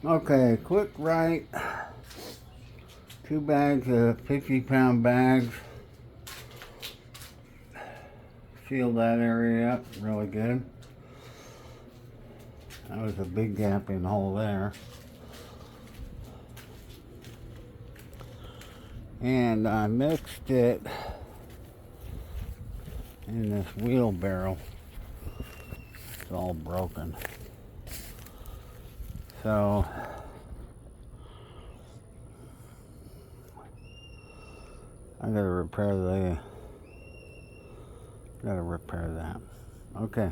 Okay, quick right. 2 bags of 50-pound bags. Seal that area up really good. That was a big gaping hole there. And I mixed it in this wheelbarrow. It's all broken. So I gotta repair that. Okay.